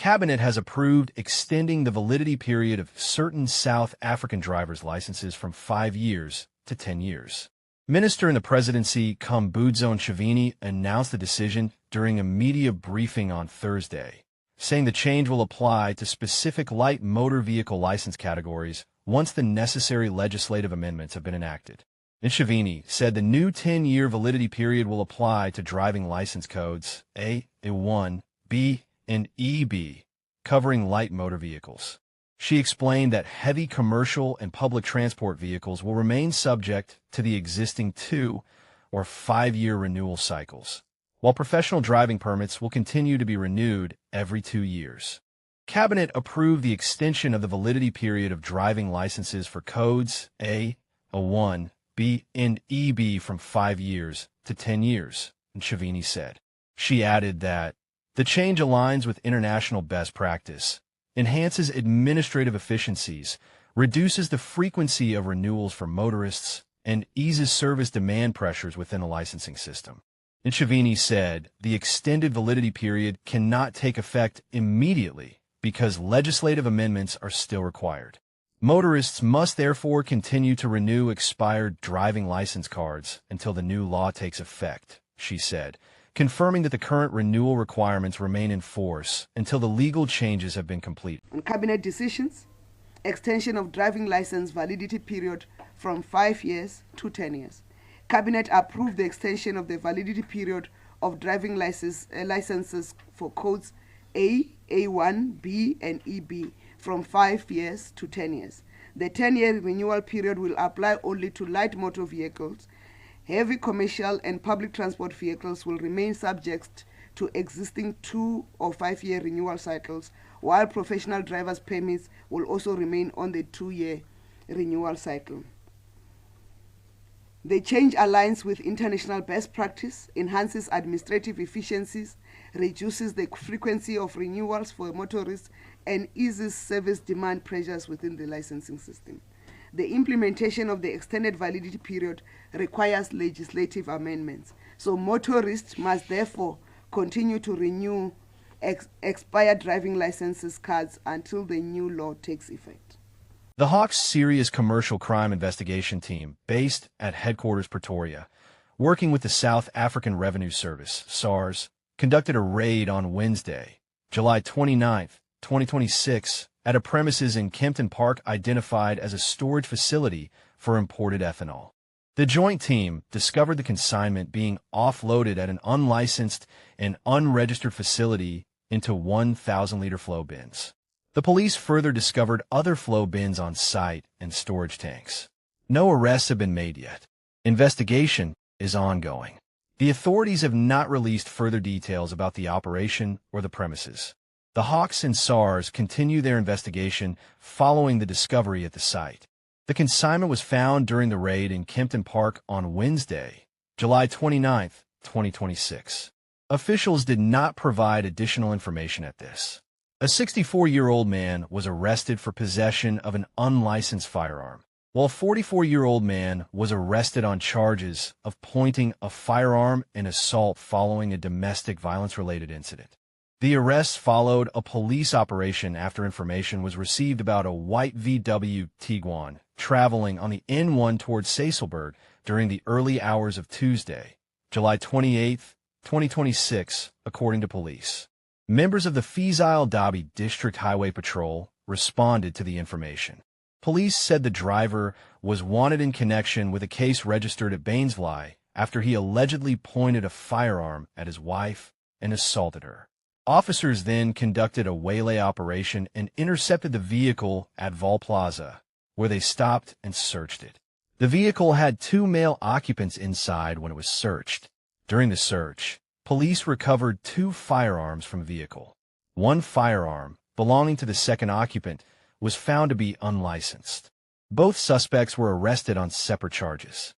Cabinet has approved extending the validity period of certain South African drivers' licenses from 5 years to 10 years. Minister in the presidency, Khumbudzo Ntshavheni, announced the decision during a media briefing on Thursday, saying the change will apply to specific light motor vehicle license categories once the necessary legislative amendments have been enacted. Ntshavheni said the new 10-year validity period will apply to driving license codes A, A1, B, and EB, covering light motor vehicles. She explained that heavy commercial and public transport vehicles will remain subject to the existing 2- or 5-year renewal cycles, while professional driving permits will continue to be renewed every 2 years. Cabinet approved the extension of the validity period of driving licenses for codes A, A1, B, and EB from 5 years to 10 years, Ntshavheni said. She added that the change aligns with international best practice, enhances administrative efficiencies, reduces the frequency of renewals for motorists, and eases service demand pressures within the licensing system. Ntshavheni said the extended validity period cannot take effect immediately because legislative amendments are still required. Motorists must therefore continue to renew expired driving license cards until the new law takes effect, she said, confirming that the current renewal requirements remain in force until the legal changes have been completed. On cabinet decisions, extension of driving license validity period from 5 years to 10 years. Cabinet approved the extension of the validity period of driving licenses for codes A, A1, B, and EB from 5 years to 10 years. The 10-year renewal period will apply only to light motor vehicles. Heavy commercial and public transport vehicles will remain subject to existing 2- or 5-year renewal cycles, while professional drivers' permits will also remain on the 2-year renewal cycle. The change aligns with international best practice, enhances administrative efficiencies, reduces the frequency of renewals for motorists, and eases service demand pressures within the licensing system. The implementation of the extended validity period requires legislative amendments, so motorists must therefore continue to renew expired driving licenses cards until the new law takes effect. The Hawks Serious Commercial Crime Investigation Team, based at headquarters Pretoria, working with the South African Revenue Service, SARS, conducted a raid on Wednesday, July 29, 2026, at a premises in Kempton Park identified as a storage facility for imported ethanol. The joint team discovered the consignment being offloaded at an unlicensed and unregistered facility into 1,000-liter flow bins. The police further discovered other flow bins on site and storage tanks. No arrests have been made yet. Investigation is ongoing. The authorities have not released further details about the operation or the premises. The Hawks and SARS continue their investigation following the discovery at the site. The consignment was found during the raid in Kempton Park on Wednesday, July 29, 2026. Officials did not provide additional information at this. A 64-year-old man was arrested for possession of an unlicensed firearm, while a 44-year-old man was arrested on charges of pointing a firearm and assault following a domestic violence-related incident. The arrests followed a police operation after information was received about a white VW Tiguan traveling on the N1 towards Sasolburg during the early hours of Tuesday, July 28, 2026, according to police. Members of the Feesile Dobie District Highway Patrol responded to the information. Police said the driver was wanted in connection with a case registered at Bainsville after he allegedly pointed a firearm at his wife and assaulted her. Officers then conducted a waylay operation and intercepted the vehicle at Vol Plaza, where they stopped and searched it. The vehicle had 2 male occupants inside when it was searched. During the search, police recovered 2 firearms from the vehicle. One firearm, belonging to the second occupant, was found to be unlicensed. Both suspects were arrested on separate charges.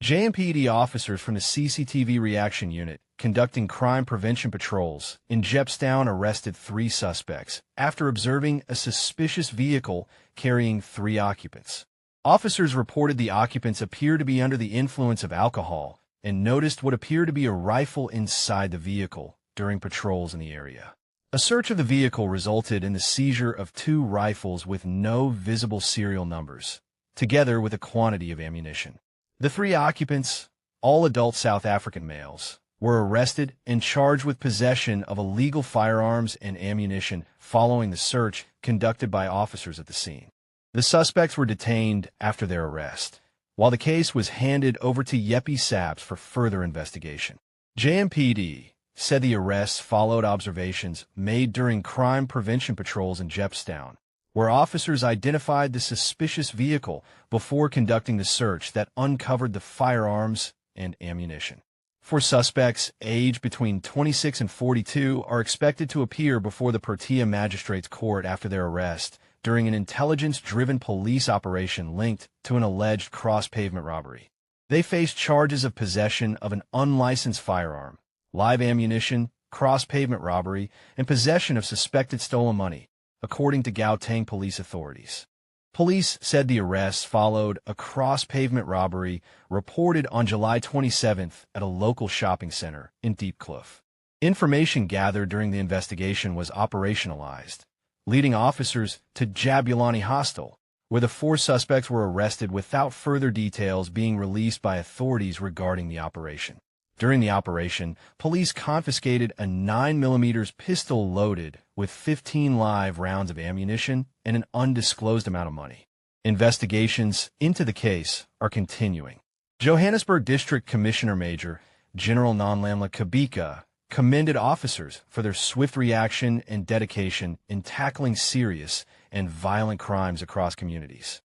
JMPD officers from the CCTV Reaction Unit conducting crime prevention patrols in Jepstown arrested 3 suspects after observing a suspicious vehicle carrying 3 occupants. Officers reported the occupants appeared to be under the influence of alcohol and noticed what appeared to be a rifle inside the vehicle during patrols in the area. A search of the vehicle resulted in the seizure of 2 rifles with no visible serial numbers, together with a quantity of ammunition. The 3 occupants, all adult South African males, were arrested and charged with possession of illegal firearms and ammunition following the search conducted by officers at the scene. The suspects were detained after their arrest, while the case was handed over to Jeppe Saps for further investigation. JMPD said the arrests followed observations made during crime prevention patrols in Jepstown, where officers identified the suspicious vehicle before conducting the search that uncovered the firearms and ammunition. 4 suspects aged between 26 and 42 are expected to appear before the Protea Magistrates Court after their arrest during an intelligence-driven police operation linked to an alleged cross-pavement robbery. They face charges of possession of an unlicensed firearm, live ammunition, cross-pavement robbery, and possession of suspected stolen money, according to Gauteng police authorities. Police said the arrests followed a cross-pavement robbery reported on July 27th at a local shopping center in Diepkloof. Information gathered during the investigation was operationalized, leading officers to Jabulani Hostel, where the 4 suspects were arrested without further details being released by authorities regarding the operation. During the operation, police confiscated a 9mm pistol loaded with 15 live rounds of ammunition and an undisclosed amount of money. Investigations into the case are continuing. Johannesburg District Commissioner Major General Nonlamla Kabika commended officers for their swift reaction and dedication in tackling serious and violent crimes across communities.